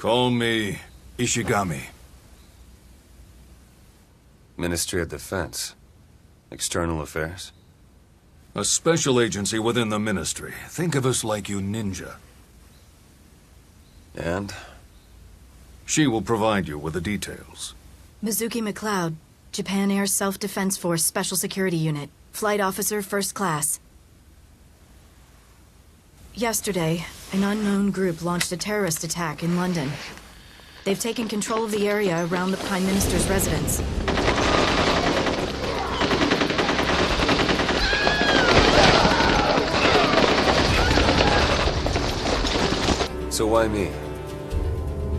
Call me Ishigami. Ministry of Defense. External Affairs. A special agency within the ministry. Think of us like you ninja. And? She will provide you with the details. Mizuki McLeod, Japan Air Self-Defense Force Special Security Unit. Flight Officer, First Class. Yesterday, an unknown group launched a terrorist attack in London. They've taken control of the area around the Prime Minister's residence. So why me?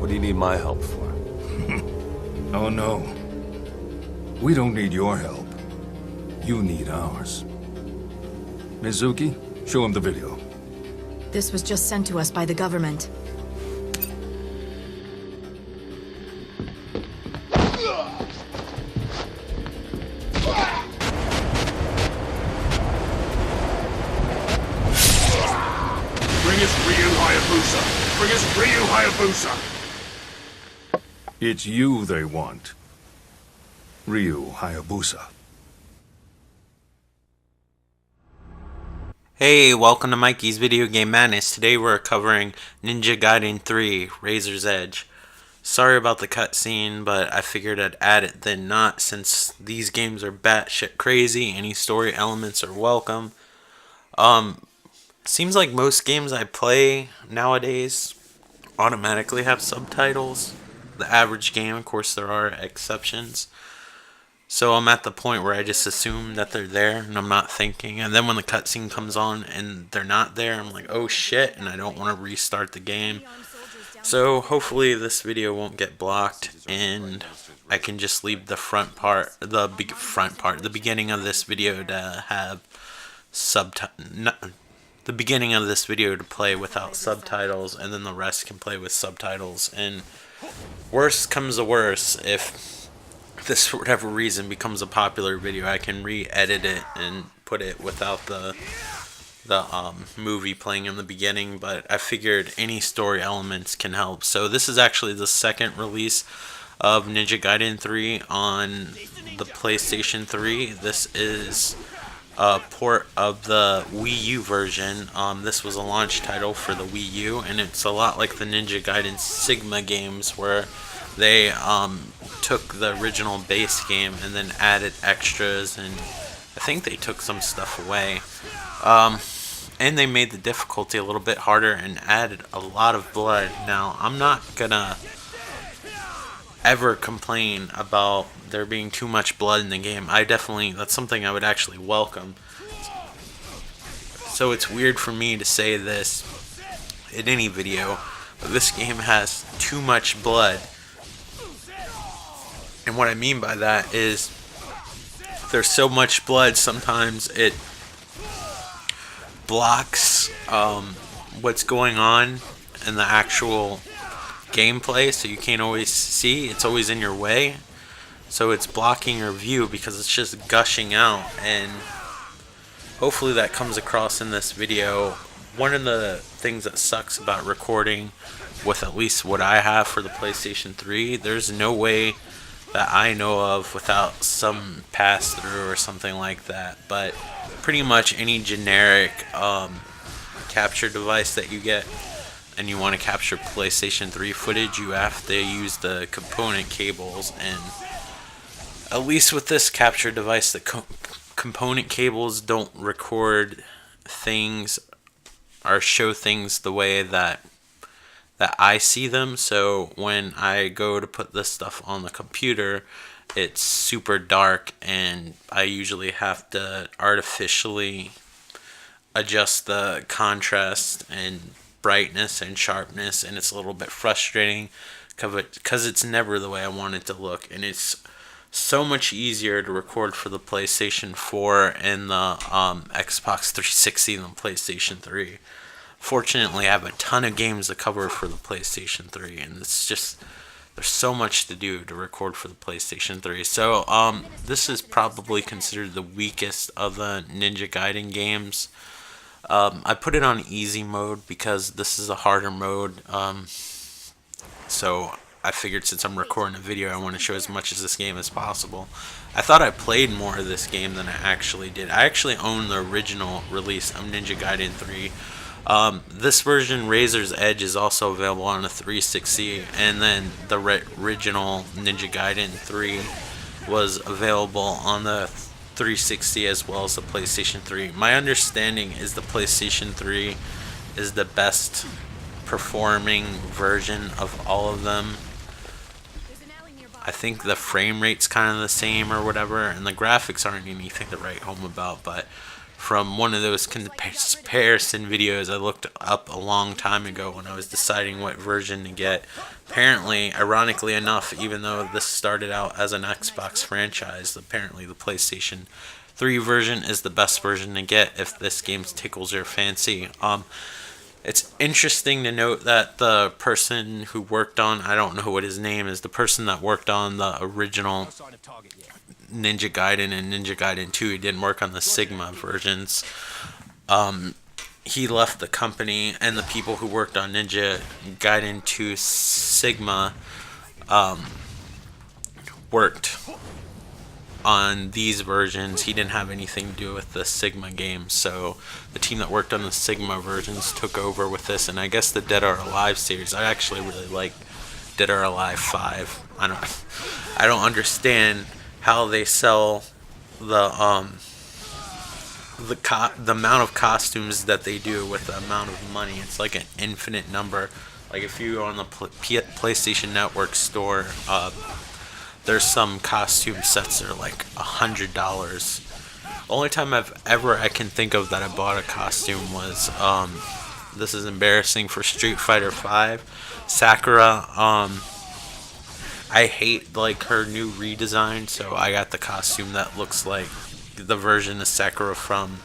What do you need my help for? Oh no. We don't need your help. You need ours. Mizuki, show him the video. This was just sent to us by the government. Bring us Ryu Hayabusa! Bring us Ryu Hayabusa! It's you they want. Ryu Hayabusa. Hey, welcome to Mikey's Video Game Madness. Today we're covering Ninja Gaiden 3, Razor's Edge. Sorry about the cutscene, but I figured I'd add it then not, since these games are batshit crazy. Any story elements are welcome. Seems like most games I play nowadays automatically have subtitles. The average game, of course, there are exceptions. So I'm at the point where I just assume that they're there and I'm not thinking. And then when the cutscene comes on and they're not there, I'm like, oh shit, and I don't want to restart the game. So hopefully this video won't get blocked and I can just leave the the beginning of this video to have the beginning of this video to play without subtitles, and then the rest can play with subtitles. And worst comes to worst, if this for whatever reason becomes a popular video, I can re-edit it and put it without the movie playing in the beginning. But I figured any story elements can help. So this is actually the second release of Ninja Gaiden 3 on the PlayStation 3. This is a port of the Wii U version. This was a launch title for the Wii U, and it's a lot like the Ninja Gaiden Sigma games, where they took the original base game and then added extras, and I think they took some stuff away. And they made the difficulty a little bit harder and added a lot of blood. Now, I'm not gonna ever complain about there being too much blood in the game. That's something I would actually welcome. So it's weird for me to say this in any video, but this game has too much blood. And what I mean by that is there's so much blood, sometimes it blocks what's going on in the actual gameplay, so you can't always see. It's always in your way, so it's blocking your view because it's just gushing out. And hopefully that comes across in this video. One of the things that sucks about recording with at least what I have for the PlayStation 3, there's no way that I know of without some pass-through or something like that. But pretty much any generic capture device that you get and you want to capture PlayStation 3 footage, you have to use the component cables. And at least with this capture device, the component cables don't record things or show things the way that I see them. So when I go to put this stuff on the computer, it's super dark, and I usually have to artificially adjust the contrast and brightness and sharpness, and it's a little bit frustrating because it's never the way I want it to look. And it's so much easier to record for the PlayStation 4 and the Xbox 360 than PlayStation 3. Fortunately, I have a ton of games to cover for the PlayStation 3, and it's just, there's so much to do to record for the PlayStation 3. So this is probably considered the weakest of the Ninja Gaiden games. I put it on easy mode because this is a harder mode. So I figured since I'm recording a video, I want to show as much of this game as possible. I thought I played more of this game than I actually did. I actually own the original release of Ninja Gaiden 3. This version, Razor's Edge, is also available on the 360, and then the original Ninja Gaiden 3 was available on the 360 as well as the PlayStation 3. My understanding is the PlayStation 3 is the best performing version of all of them. I think the frame rate's kind of the same or whatever, and the graphics aren't anything to write home about, but from one of those comparison videos I looked up a long time ago when I was deciding what version to get, apparently, ironically enough, even though this started out as an Xbox franchise, apparently the PlayStation 3 version is the best version to get if this game tickles your fancy. It's interesting to note that the person who worked on, I don't know what his name is, the person that worked on the original Ninja Gaiden and Ninja Gaiden 2, he didn't work on the Sigma versions. He left the company, and the people who worked on Ninja Gaiden 2 Sigma worked on these versions. He didn't have anything to do with the Sigma games, so the team that worked on the Sigma versions took over with this, and I guess the Dead or Alive series. I actually really like Dead or Alive 5. I don't understand how they sell the amount of costumes that they do with the amount of money. It's like an infinite number. Like if you go on the PlayStation Network store, there's some costume sets that are like $100. The only time I can think of that I bought a costume was this is embarrassing for Street Fighter 5. Sakura, I hate like her new redesign, so I got the costume that looks like the version of Sakura from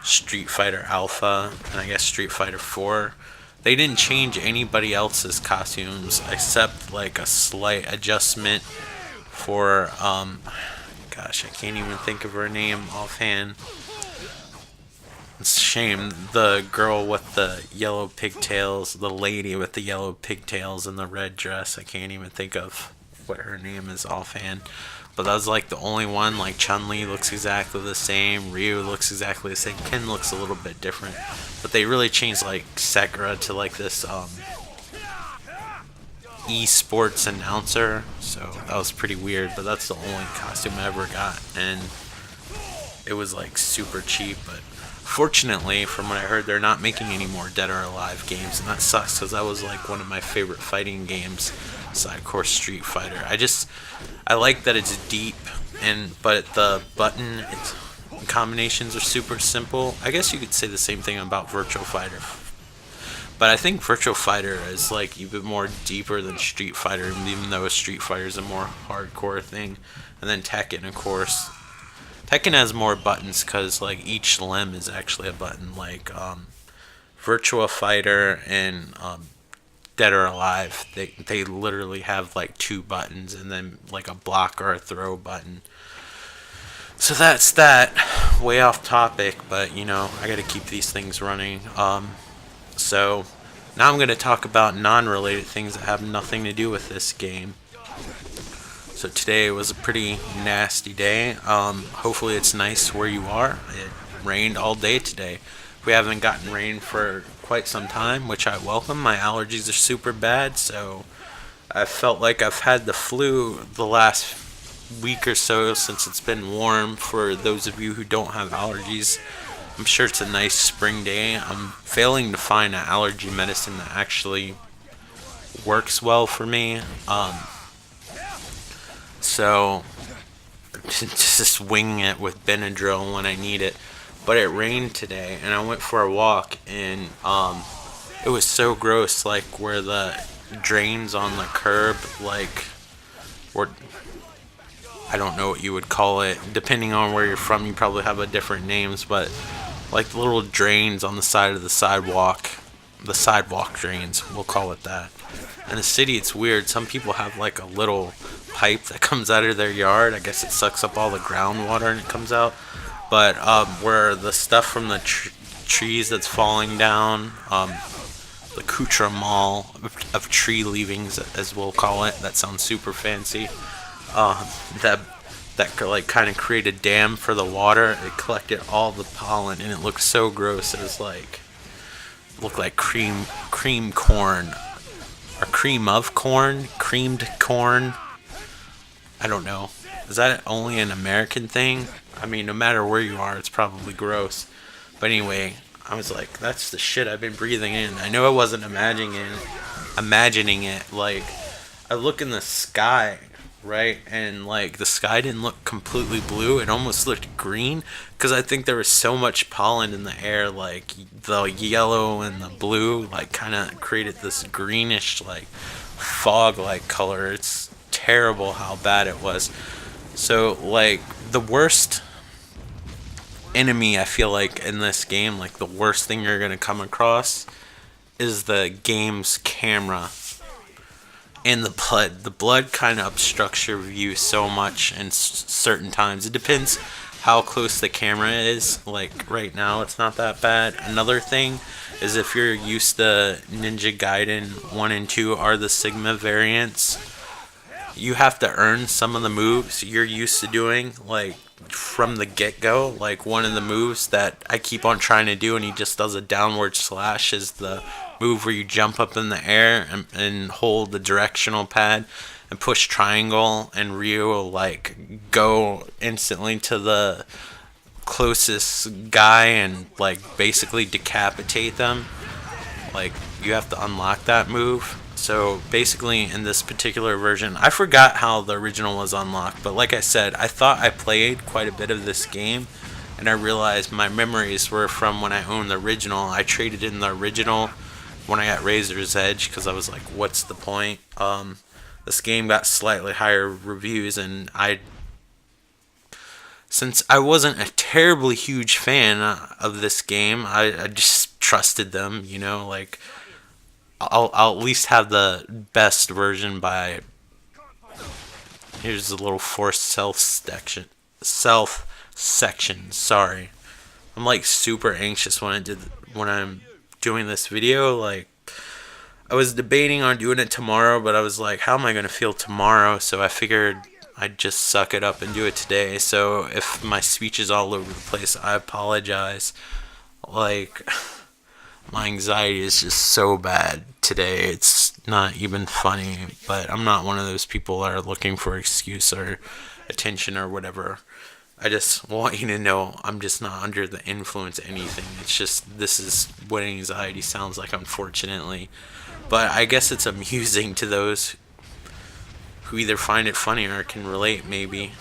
Street Fighter Alpha and I guess Street Fighter 4. They didn't change anybody else's costumes except like a slight adjustment for gosh, I can't even think of her name offhand. It's a shame. The girl with the yellow pigtails, the lady with the yellow pigtails and the red dress, I can't even think of what her name is offhand. But that was like the only one. Like Chun-Li looks exactly the same, Ryu looks exactly the same, Ken looks a little bit different. But they really changed like Sakura to like this esports announcer, so that was pretty weird. But that's the only costume I ever got, and it was like super cheap. But fortunately, from what I heard, they're not making any more Dead or Alive games, and that sucks because that was like one of my favorite fighting games, aside of course Street Fighter. I like that it's deep, but the button combinations are super simple. I guess you could say the same thing about Virtua Fighter. But I think Virtua Fighter is like even more deeper than Street Fighter, even though Street Fighter is a more hardcore thing. And then Tekken, of course. Tekken has more buttons because like each limb is actually a button. Like Virtua Fighter and Dead or Alive, they literally have like 2 buttons and then like a block or a throw button. So that's that. Way off topic, but you know, I gotta keep these things running. So now I'm going to talk about non-related things that have nothing to do with this game. So today was a pretty nasty day. Hopefully it's nice where you are. It rained all day today. We haven't gotten rain for quite some time, which I welcome. My allergies are super bad, so I felt like I've had the flu the last week or so since it's been warm. For those of you who don't have allergies, I'm sure it's a nice spring day. I'm failing to find an allergy medicine that actually works well for me. So just winging it with Benadryl when I need it. But it rained today, and I went for a walk, and it was so gross. Like where the drains on the curb, like were, I don't know what you would call it. Depending on where you're from, you probably have a different names, but like the little drains on the side of the sidewalk drains, we'll call it that. In the city, it's weird. Some people have like a little pipe that comes out of their yard. I guess it sucks up all the groundwater and it comes out. But where the stuff from the trees that's falling down, accoutrement of tree leavings, as we'll call it. That sounds super fancy. That like kind of created a dam for the water. It collected all the pollen, and it looked so gross. It was like looked like cream corn, or cream of corn, creamed corn. I don't know. Is that only an American thing? I mean, no matter where you are, it's probably gross. But anyway, I was like, that's the shit I've been breathing in. I know I wasn't imagining it. Like, I look in the sky, right? And like the sky didn't look completely blue. It almost looked green, because I think there was so much pollen in the air. Like the yellow and the blue like kind of created this greenish like fog-like color. It's terrible how bad it was. So like the worst enemy I feel like in this game, like the worst thing you're gonna come across, is the game's camera and the blood. The blood kind of obstructs your view so much in certain times. It depends how close the camera is. Like right now it's not that bad. Another thing is, if you're used to Ninja Gaiden 1 and 2 are the Sigma variants, you have to earn some of the moves you're used to doing, like from the get-go. Like one of the moves that I keep on trying to do, and he just does a downward slash, is the move where you jump up in the air and hold the directional pad and push triangle, and Ryu will like go instantly to the closest guy and like basically decapitate them. Like you have to unlock that move. So basically in this particular version, I forgot how the original was unlocked, but like I said, I thought I played quite a bit of this game, and I realized my memories were from when I owned the original. I traded in the original when I got Razor's Edge, because I was like, what's the point? This game got slightly higher reviews, and since I wasn't a terribly huge fan of this game, I just trusted them, you know, like I'll at least have the best version by. Here's a little forced self section. Sorry, I'm like super anxious when I'm doing this video. Like I was debating on doing it tomorrow, but I was like, how am I gonna feel tomorrow? So I figured I'd just suck it up and do it today. So if my speech is all over the place, I apologize. Like, my anxiety is just so bad today, it's not even funny. But I'm not one of those people that are looking for excuse or attention or whatever. I just want you to know I'm just not under the influence of anything. It's just, this is what anxiety sounds like, unfortunately. But I guess it's amusing to those who either find it funny or can relate, maybe.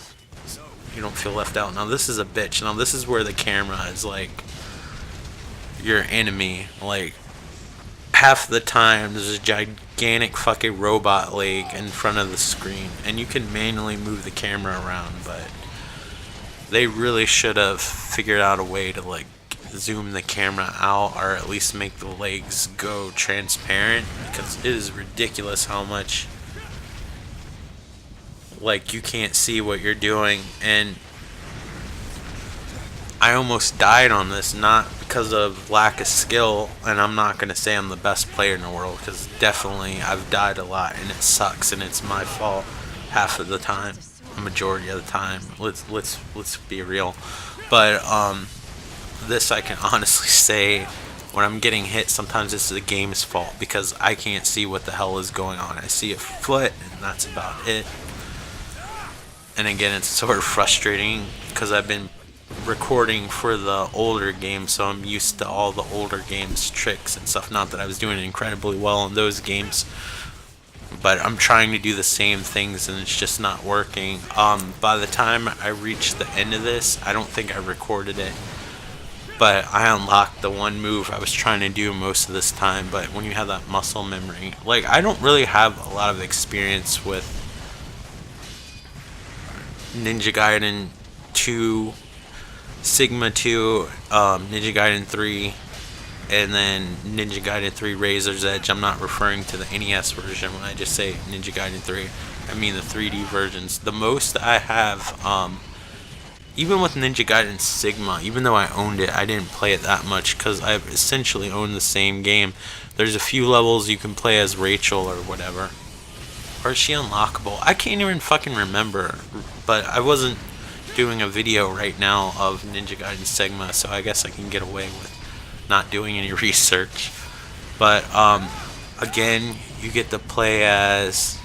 You don't feel left out. Now this is a bitch. Now this is where the camera is like your enemy. Like half the time there's a gigantic fucking robot leg in front of the screen, and you can manually move the camera around, but they really should have figured out a way to like zoom the camera out, or at least make the legs go transparent, because it is ridiculous how much like you can't see what you're doing. And I almost died on this, not because of lack of skill, and I'm not going to say I'm the best player in the world, because definitely I've died a lot and it sucks and it's my fault half of the time, a majority of the time. Let's be real. But this I can honestly say, when I'm getting hit, sometimes it's the game's fault, because I can't see what the hell is going on. I see a foot and that's about it. And again, it's sort of frustrating because I've been recording for the older games, so I'm used to all the older games tricks and stuff. Not that I was doing incredibly well in those games, but I'm trying to do the same things and it's just not working. By the time I reach the end of this, I don't think I recorded it, but I unlocked the one move I was trying to do most of this time. But when you have that muscle memory, like I don't really have a lot of experience with Ninja Gaiden 2, Sigma 2, Ninja Gaiden 3, and then Ninja Gaiden 3 Razor's Edge. I'm not referring to the NES version when I just say Ninja Gaiden 3. I mean the 3D versions. The most I have even with Ninja Gaiden Sigma, even though I owned it, I didn't play it that much because I essentially owned the same game. There's a few levels you can play as Rachel or whatever. Or is she unlockable? I can't even fucking remember. But I wasn't doing a video right now of Ninja Gaiden Sigma, so I guess I can get away with not doing any research. But again, you get to play as...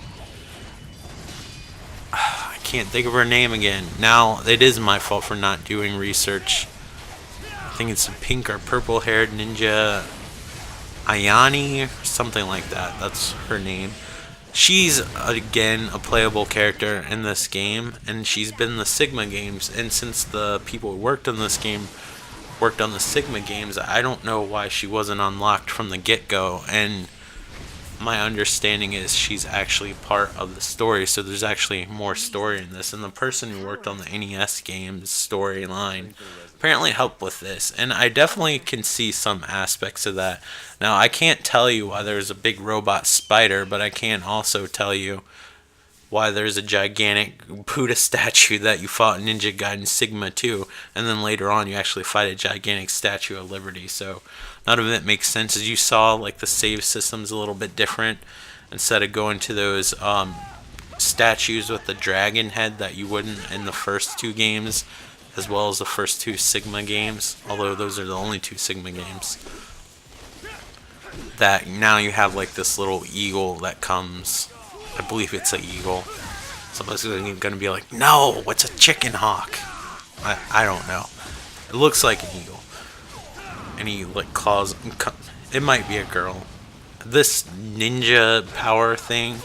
I can't think of her name again. Now, it is my fault for not doing research. I think it's a pink or purple haired ninja, Ayani, or something like that. That's her name. She's, again, a playable character in this game, and she's been in the Sigma games, and since the people who worked on this game worked on the Sigma games, I don't know why she wasn't unlocked from the get-go, and my understanding is she's actually part of the story, so there's actually more story in this, and the person who worked on the NES games storyline apparently helped with this, and I definitely can see some aspects of that. Now, I can't tell you why there's a big robot spider, but I can also tell you why there's a gigantic Buddha statue that you fought in Ninja Gaiden Sigma 2, and then later on you actually fight a gigantic Statue of Liberty, so none of it makes sense. As you saw, like, the save system's a little bit different. Instead of going to those statues with the dragon head that you wouldn't in the first two games, as well as the first two Sigma games, although those are the only two Sigma games, that now you have like this little eagle that comes. I believe it's an eagle. Somebody's going to be like, no, it's a chicken hawk. I don't know. It looks like an eagle. And he like claws. It might be a girl. This ninja power thing,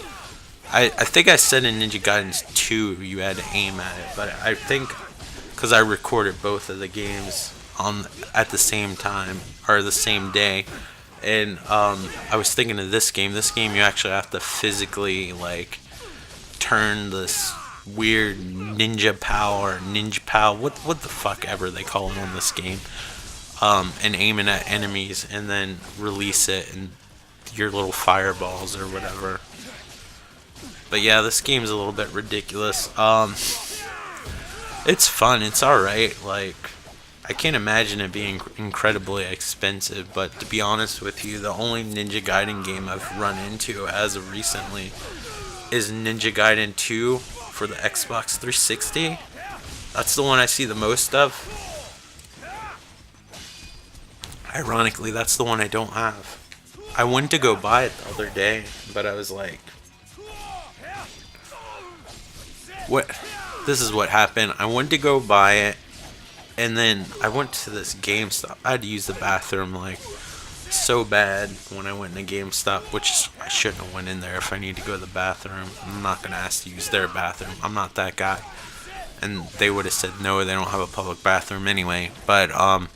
I think I said in Ninja Gaiden 2 you had to aim at it, but I think because I recorded both of the games at the same time or the same day, and I was thinking of this game. This game you actually have to physically like turn this weird ninja power, what the fuck ever they call it in this game. And aiming at enemies and then release it and your little fireballs or whatever. But yeah, this game's a little bit ridiculous. It's fun, it's alright. Like, I can't imagine it being incredibly expensive, but to be honest with you, the only Ninja Gaiden game I've run into as of recently is Ninja Gaiden 2 for the Xbox 360. That's the one I see the most of. Ironically, that's the one I don't have. I went to go buy it the other day, but I was like, what? This is what happened. I went to go buy it, and then I went to this GameStop. I had to use the bathroom like so bad when I went into GameStop, which I shouldn't have went in there if I need to go to the bathroom. I'm not going to ask to use their bathroom. I'm not that guy. And they would have said no, they don't have a public bathroom anyway. But,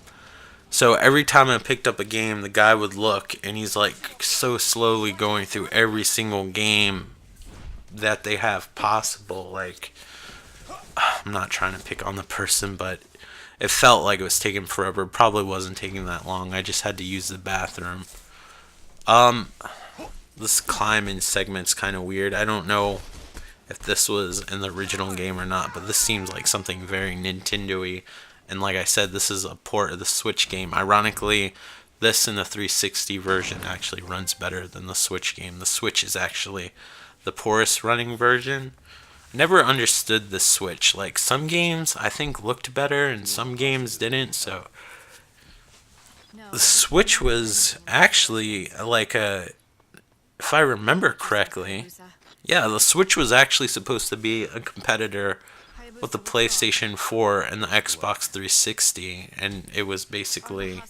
so every time I picked up a game, the guy would look, and he's like so slowly going through every single game that they have possible. Like, I'm not trying to pick on the person, but it felt like it was taking forever. It probably wasn't taking that long. I just had to use the bathroom. This climbing segment's kind of weird. I don't know if this was in the original game or not, but this seems like something very Nintendo-y. And like I said, this is a port of the Switch game. Ironically, this in the 360 version actually runs better than the Switch game. The Switch is actually the poorest running version. I never understood the Switch. Like, some games I think looked better and some games didn't. So the Switch was actually like if I remember correctly, yeah, the Switch was actually supposed to be a competitor with the PlayStation 4 and the Xbox 360, and it was basically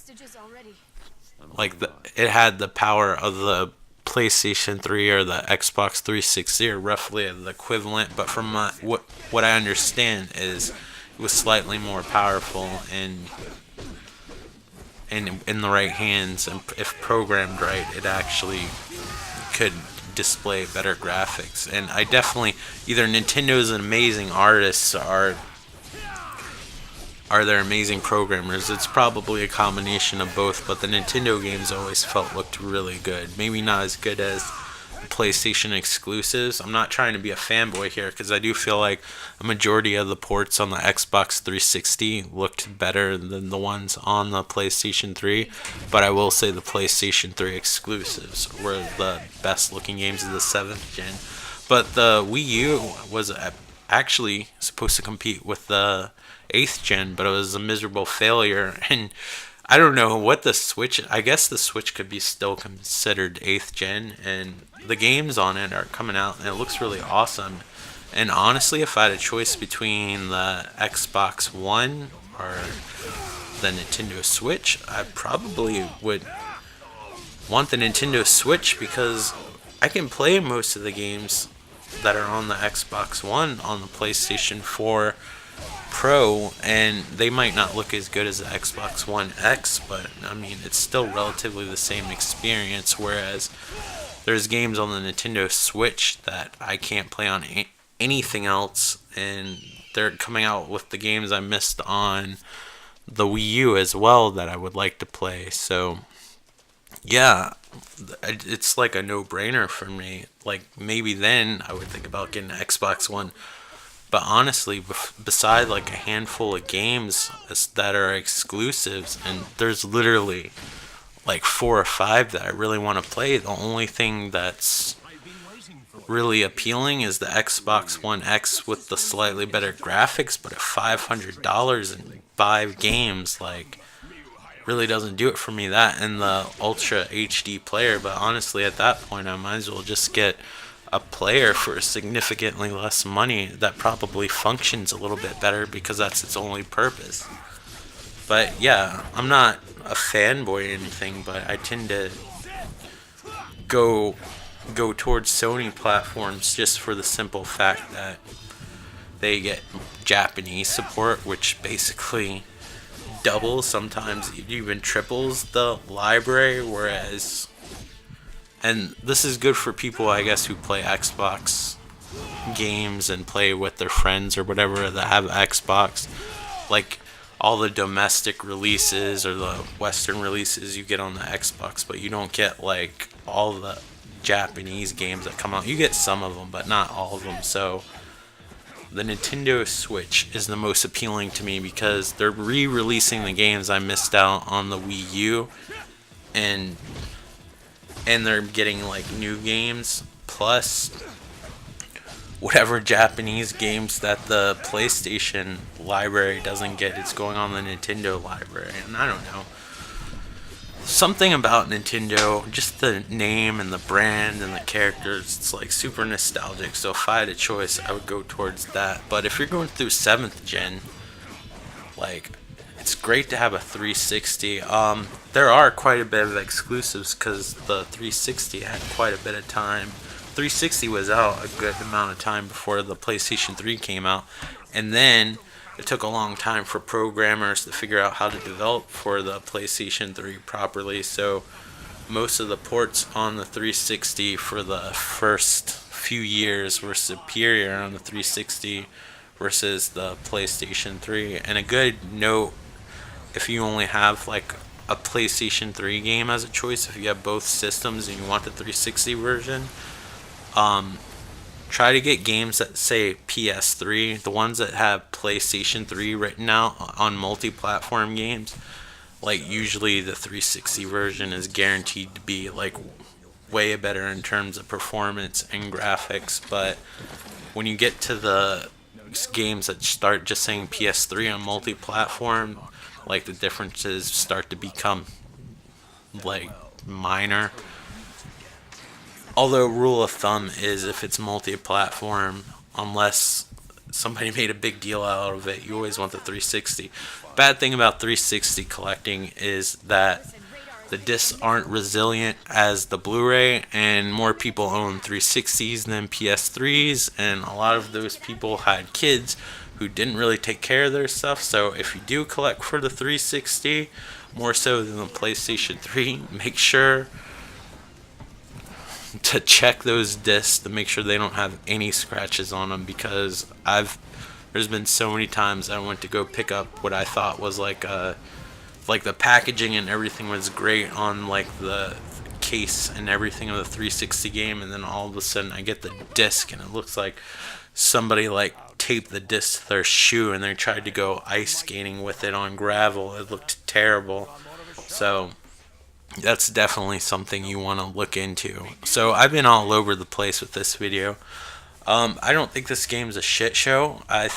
like it had the power of the PlayStation 3 or the Xbox 360, or roughly the equivalent. But from what I understand is it was slightly more powerful and in the right hands, and if programmed right, it actually could display better graphics. And I definitely, either Nintendo's amazing artists or they're amazing programmers. It's probably a combination of both, but the Nintendo games always looked really good. Maybe not as good as PlayStation exclusives. I'm not trying to be a fanboy here, because I do feel like a majority of the ports on the Xbox 360 looked better than the ones on the PlayStation 3, but I will say the PlayStation 3 exclusives were the best looking games of the 7th gen. But the Wii U was actually supposed to compete with the 8th gen, but it was a miserable failure. And I don't know what the Switch, I guess the Switch could be still considered 8th gen, and the games on it are coming out and it looks really awesome. And honestly, if I had a choice between the Xbox One or the Nintendo Switch, I probably would want the Nintendo Switch, because I can play most of the games that are on the Xbox One on the PlayStation 4 Pro, and they might not look as good as the Xbox One X, but I mean, it's still relatively the same experience, whereas there's games on the Nintendo Switch that I can't play on anything else, and they're coming out with the games I missed on the Wii U as well that I would like to play. So yeah, it's like a no-brainer for me. Like, maybe then I would think about getting an Xbox One. But honestly, beside like a handful of games that are exclusives, and there's literally like 4 or 5 that I really want to play, the only thing that's really appealing is the Xbox One X with the slightly better graphics, but at $500 and 5 games, like, really doesn't do it for me. That and the Ultra HD player, but honestly at that point I might as well just get a player for significantly less money that probably functions a little bit better, because that's its only purpose. But yeah, I'm not a fanboy or anything, but I tend to go towards Sony platforms just for the simple fact that they get Japanese support, which basically doubles, sometimes even triples the library, whereas, and this is good for people, I guess, who play Xbox games and play with their friends or whatever that have Xbox. Like, all the domestic releases or the Western releases you get on the Xbox, but you don't get, like, all the Japanese games that come out. You get some of them, but not all of them. So the Nintendo Switch is the most appealing to me, because they're re-releasing the games I missed out on the Wii U, and they're getting like new games plus whatever Japanese games that the PlayStation library doesn't get. It's going on the Nintendo library, and I don't know, something about Nintendo, just the name and the brand and the characters, it's like super nostalgic. So if I had a choice, I would go towards that. But if you're going through 7th gen, like, it's great to have a 360. There are quite a bit of exclusives, because the 360 had quite a bit of time. 360 was out a good amount of time before the PlayStation 3 came out, and then it took a long time for programmers to figure out how to develop for the PlayStation 3 properly. So most of the ports on the 360 for the first few years were superior on the 360 versus the PlayStation 3. And a good note, if you only have like a PlayStation 3 game as a choice, if you have both systems and you want the 360 version, try to get games that say PS3, the ones that have PlayStation 3 written out on multi-platform games. Like, usually the 360 version is guaranteed to be like way better in terms of performance and graphics. But when you get to the games that start just saying PS3 on multi-platform, like, the differences start to become like minor. Although rule of thumb is, if it's multi-platform, unless somebody made a big deal out of it, you always want the 360. Bad thing about 360 collecting is that the discs aren't resilient as the Blu-ray, and more people own 360s than PS3s, and a lot of those people had kids who didn't really take care of their stuff. So if you do collect for the 360, more so than the PlayStation 3, make sure to check those discs to make sure they don't have any scratches on them, because there's been so many times I went to go pick up what I thought was like the packaging and everything was great on like the case and everything of the 360 game, and then all of a sudden I get the disc and it looks like somebody like taped the disc to their shoe and they tried to go ice skating with it on gravel. It looked terrible. So that's definitely something you want to look into. So I've been all over the place with this video. I don't think this game's a shit show. I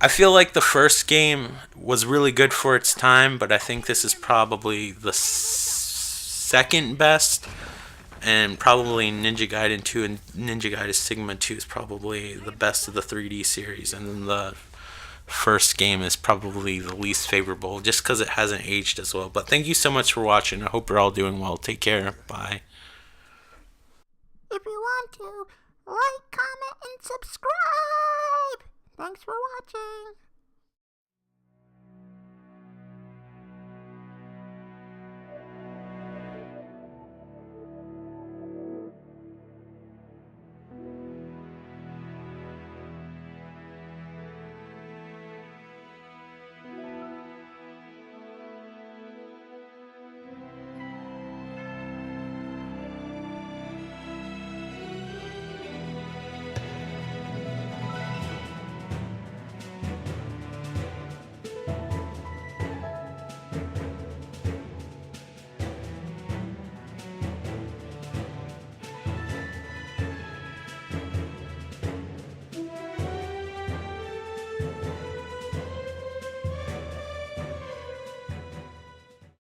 feel like the first game was really good for its time, but I think this is probably the second best, and probably Ninja Gaiden 2 and Ninja Gaiden Sigma 2 is probably the best of the 3D series, and then the first game is probably the least favorable just because it hasn't aged as well. But thank you so much for watching. I hope you're all doing well. Take care. Bye. If you want to, like, comment, and subscribe. Thanks for watching.